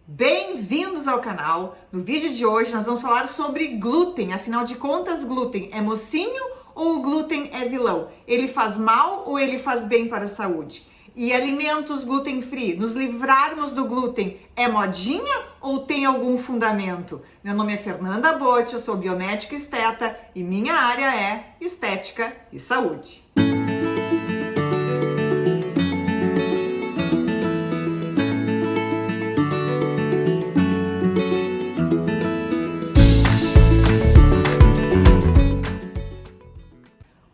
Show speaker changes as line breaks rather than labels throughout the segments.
Bem-vindos ao canal! No vídeo de hoje nós vamos falar sobre glúten. Afinal de contas, glúten é mocinho ou o glúten é vilão? Ele faz mal ou ele faz bem para a saúde? E alimentos gluten free, nos livrarmos do glúten, é modinha ou tem algum fundamento? Meu nome é Fernanda Botti, eu sou biomédica esteta e minha área é estética e saúde.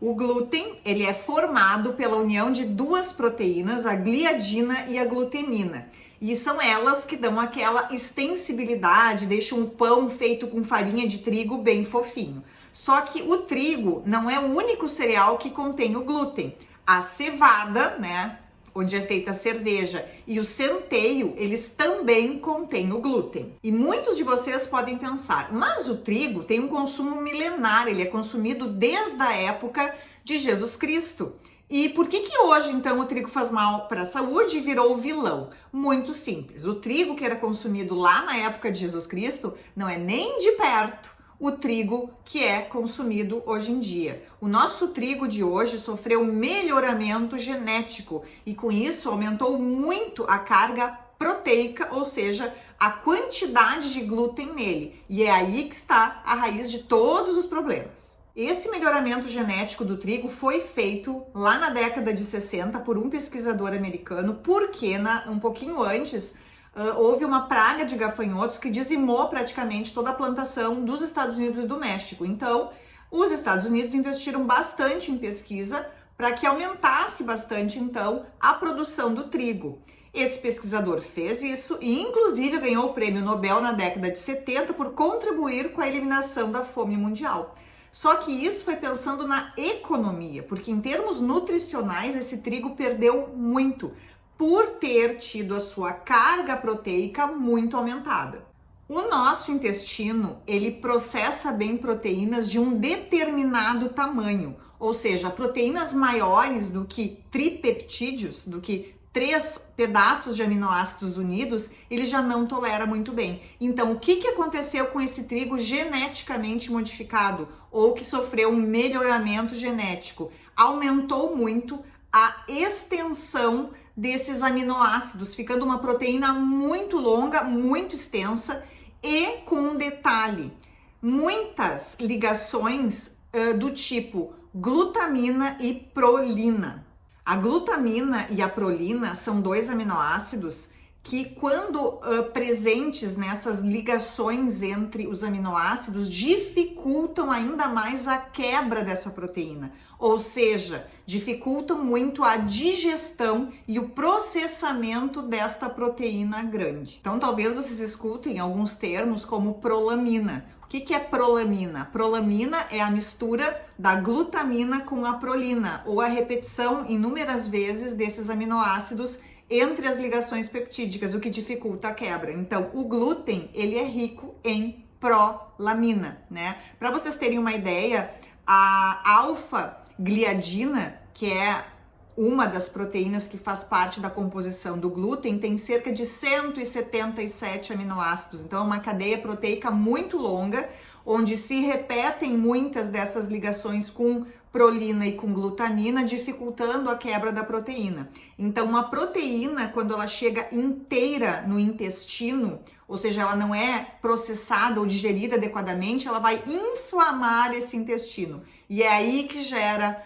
O glúten, ele é formado pela união de duas proteínas, a gliadina e a glutenina. E são elas que dão aquela extensibilidade, deixam o pão feito com farinha de trigo bem fofinho. Só que o trigo não é o único cereal que contém o glúten. A cevada, né, onde é feita a cerveja, e o centeio, eles também contêm o glúten. E muitos de vocês podem pensar, mas o trigo tem um consumo milenar, ele é consumido desde a época de Jesus Cristo. E por que hoje, então, o trigo faz mal para a saúde e virou vilão? Muito simples. O trigo que era consumido lá na época de Jesus Cristo não é nem de perto o trigo que é consumido hoje em dia. O nosso trigo de hoje sofreu melhoramento genético e com isso aumentou muito a carga proteica, ou seja, a quantidade de glúten nele. E é aí que está a raiz de todos os problemas. Esse melhoramento genético do trigo foi feito lá na década de 60 por um pesquisador americano, porque um pouquinho antes houve uma praga de gafanhotos que dizimou praticamente toda a plantação dos Estados Unidos e do México. Então, os Estados Unidos investiram bastante em pesquisa para que aumentasse bastante, então, a produção do trigo. Esse pesquisador fez isso e, inclusive, ganhou o prêmio Nobel na década de 70 por contribuir com a eliminação da fome mundial. Só que isso foi pensando na economia, porque em termos nutricionais esse trigo perdeu muito, por ter tido a sua carga proteica muito aumentada. O nosso intestino, ele processa bem proteínas de um determinado tamanho, ou seja, proteínas maiores do que tripeptídeos, do que 3 pedaços de aminoácidos unidos, ele já não tolera muito bem. Então, o que aconteceu com esse trigo geneticamente modificado ou que sofreu um melhoramento genético? Aumentou muito a extensão desses aminoácidos, ficando uma proteína muito longa, muito extensa e com um detalhe, muitas ligações do tipo glutamina e prolina. A glutamina e a prolina são 2 aminoácidos que, quando presentes nessas ligações entre os aminoácidos, dificultam ainda mais a quebra dessa proteína, ou seja, dificultam muito a digestão e o processamento desta proteína grande. Então, talvez vocês escutem alguns termos como prolamina. O que é prolamina? Prolamina é a mistura da glutamina com a prolina, ou a repetição inúmeras vezes desses aminoácidos entre as ligações peptídicas, o que dificulta a quebra. Então, o glúten, ele é rico em prolamina, né? Para vocês terem uma ideia, a alfa-gliadina, que é uma das proteínas que faz parte da composição do glúten, tem cerca de 177 aminoácidos. Então, é uma cadeia proteica muito longa, onde se repetem muitas dessas ligações com prolina e com glutamina, dificultando a quebra da proteína. Então, uma proteína, quando ela chega inteira no intestino, ou seja, ela não é processada ou digerida adequadamente, ela vai inflamar esse intestino. E é aí que gera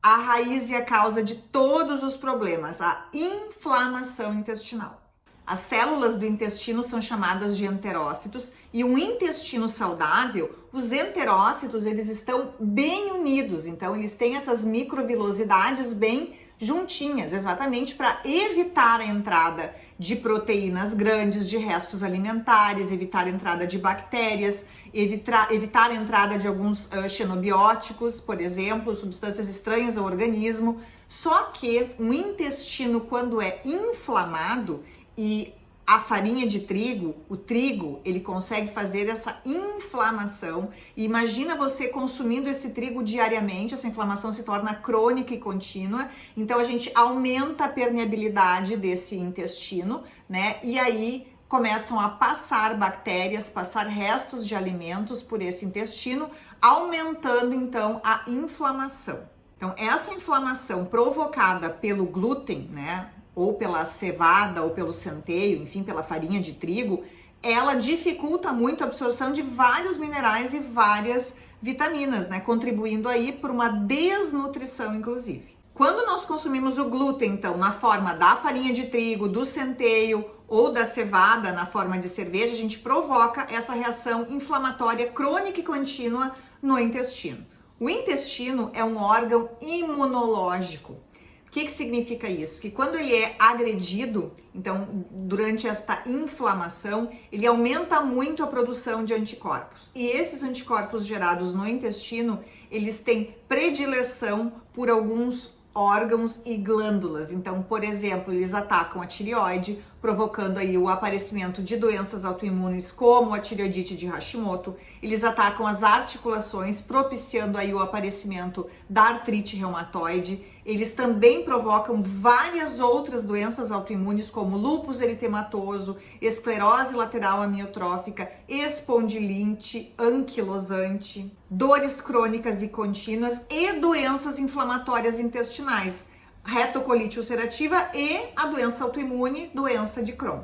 a raiz e a causa de todos os problemas, a inflamação intestinal. As células do intestino são chamadas de enterócitos e um intestino saudável, os enterócitos, eles estão bem unidos, então eles têm essas microvilosidades bem juntinhas, exatamente para evitar a entrada de proteínas grandes, de restos alimentares, evitar a entrada de bactérias, evitar a entrada de alguns xenobióticos, por exemplo, substâncias estranhas ao organismo. Só que o intestino, quando é inflamado, e a farinha de trigo, o trigo, ele consegue fazer essa inflamação. E imagina você consumindo esse trigo diariamente, essa inflamação se torna crônica e contínua. Então a gente aumenta a permeabilidade desse intestino, né? E aí começam a passar bactérias, passar restos de alimentos por esse intestino, aumentando então a inflamação. Então, essa inflamação provocada pelo glúten, né, ou pela cevada, ou pelo centeio, enfim, pela farinha de trigo, ela dificulta muito a absorção de vários minerais e várias vitaminas, né, contribuindo aí por uma desnutrição, inclusive. Quando nós consumimos o glúten, então, na forma da farinha de trigo, do centeio ou da cevada, na forma de cerveja, a gente provoca essa reação inflamatória crônica e contínua no intestino. O intestino é um órgão imunológico. O que significa isso? Que quando ele é agredido, então, durante esta inflamação, ele aumenta muito a produção de anticorpos. E esses anticorpos gerados no intestino, eles têm predileção por alguns órgãos e glândulas. Então, por exemplo, eles atacam a tireoide, provocando aí o aparecimento de doenças autoimunes como a tireoidite de Hashimoto. Eles atacam as articulações, propiciando aí o aparecimento da artrite reumatoide. Eles também provocam várias outras doenças autoimunes como lúpus eritematoso, esclerose lateral amiotrófica, espondilite anquilosante, dores crônicas e contínuas e doenças inflamatórias intestinais, retocolite ulcerativa e a doença autoimune, doença de Crohn.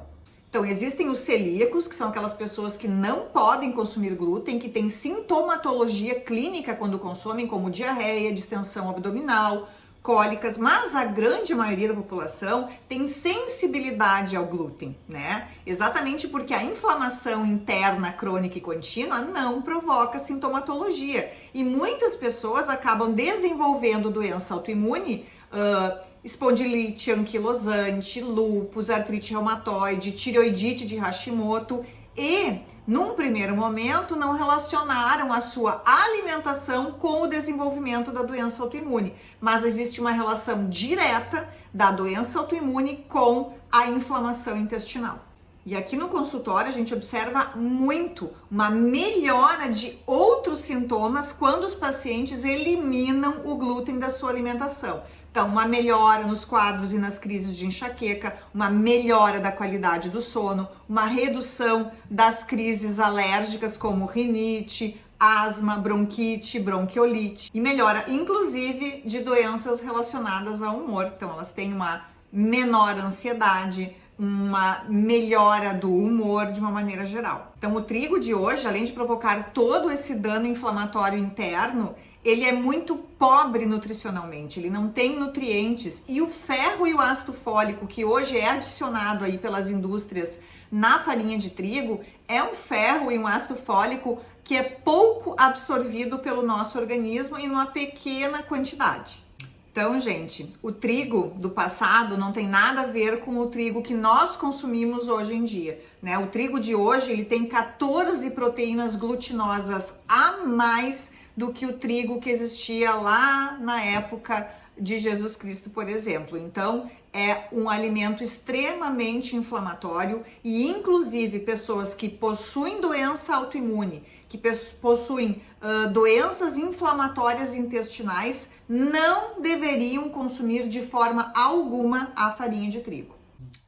Então, existem os celíacos, que são aquelas pessoas que não podem consumir glúten, que têm sintomatologia clínica quando consomem, como diarreia, distensão abdominal, cólicas, mas a grande maioria da população tem sensibilidade ao glúten, né? Exatamente porque a inflamação interna crônica e contínua não provoca sintomatologia. E muitas pessoas acabam desenvolvendo doença autoimune, espondilite anquilosante, lúpus, artrite reumatoide, tireoidite de Hashimoto e, num primeiro momento, não relacionaram a sua alimentação com o desenvolvimento da doença autoimune, mas existe uma relação direta da doença autoimune com a inflamação intestinal. E aqui no consultório a gente observa muito uma melhora de outros sintomas quando os pacientes eliminam o glúten da sua alimentação. Então, uma melhora nos quadros e nas crises de enxaqueca, uma melhora da qualidade do sono, uma redução das crises alérgicas como rinite, asma, bronquite, bronquiolite e melhora, inclusive, de doenças relacionadas ao humor. Então, elas têm uma menor ansiedade, uma melhora do humor de uma maneira geral. Então, o trigo de hoje, além de provocar todo esse dano inflamatório interno, ele é muito pobre nutricionalmente, ele não tem nutrientes e o ferro e o ácido fólico que hoje é adicionado aí pelas indústrias na farinha de trigo é um ferro e um ácido fólico que é pouco absorvido pelo nosso organismo em uma pequena quantidade. Então, gente, o trigo do passado não tem nada a ver com o trigo que nós consumimos hoje em dia, né? O trigo de hoje, ele tem 14 proteínas glutinosas a mais do que o trigo que existia lá na época de Jesus Cristo, por exemplo. Então, é um alimento extremamente inflamatório e, inclusive, pessoas que possuem doença autoimune, que possuem doenças inflamatórias intestinais, não deveriam consumir de forma alguma a farinha de trigo.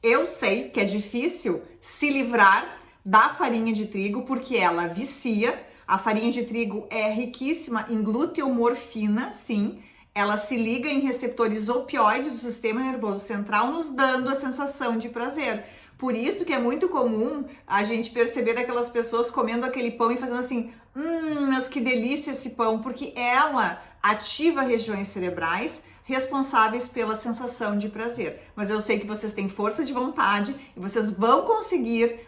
Eu sei que é difícil se livrar da farinha de trigo porque ela vicia. A farinha de trigo é riquíssima em gluteomorfina, sim. Ela se liga em receptores opioides do sistema nervoso central, nos dando a sensação de prazer. Por isso que é muito comum a gente perceber aquelas pessoas comendo aquele pão e fazendo assim, mas que delícia esse pão, porque ela ativa regiões cerebrais responsáveis pela sensação de prazer. Mas eu sei que vocês têm força de vontade e vocês vão conseguir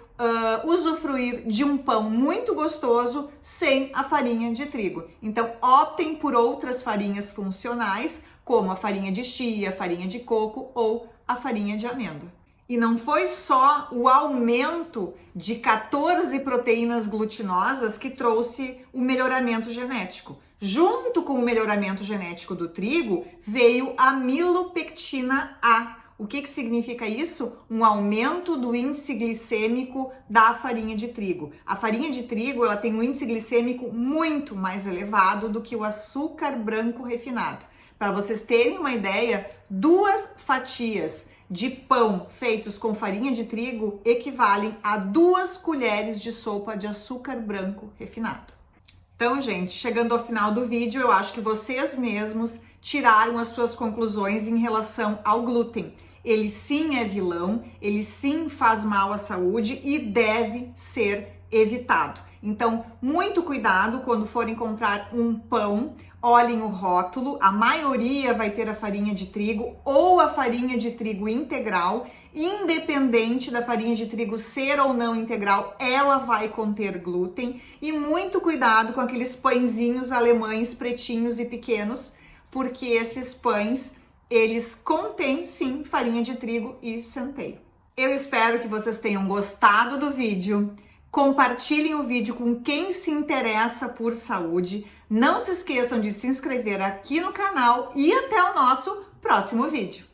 usufruir de um pão muito gostoso sem a farinha de trigo. Então, optem por outras farinhas funcionais, como a farinha de chia, a farinha de coco ou a farinha de amêndoa. E não foi só o aumento de 14 proteínas glutinosas que trouxe o melhoramento genético. Junto com o melhoramento genético do trigo, veio a milopectina A. O que significa isso? Um aumento do índice glicêmico da farinha de trigo. A farinha de trigo, ela tem um índice glicêmico muito mais elevado do que o açúcar branco refinado. Para vocês terem uma ideia, 2 fatias de pão feitos com farinha de trigo equivalem a 2 colheres de sopa de açúcar branco refinado. Então, gente, chegando ao final do vídeo, eu acho que vocês mesmos tiraram as suas conclusões em relação ao glúten. Ele sim é vilão, ele sim faz mal à saúde e deve ser evitado. Então, muito cuidado quando forem comprar um pão, olhem o rótulo, a maioria vai ter a farinha de trigo ou a farinha de trigo integral, independente da farinha de trigo ser ou não integral, ela vai conter glúten. E muito cuidado com aqueles pãezinhos alemães pretinhos e pequenos, porque esses pães, eles contêm sim farinha de trigo e centeio. Eu espero que vocês tenham gostado do vídeo. Compartilhem o vídeo com quem se interessa por saúde. Não se esqueçam de se inscrever aqui no canal e até o nosso próximo vídeo.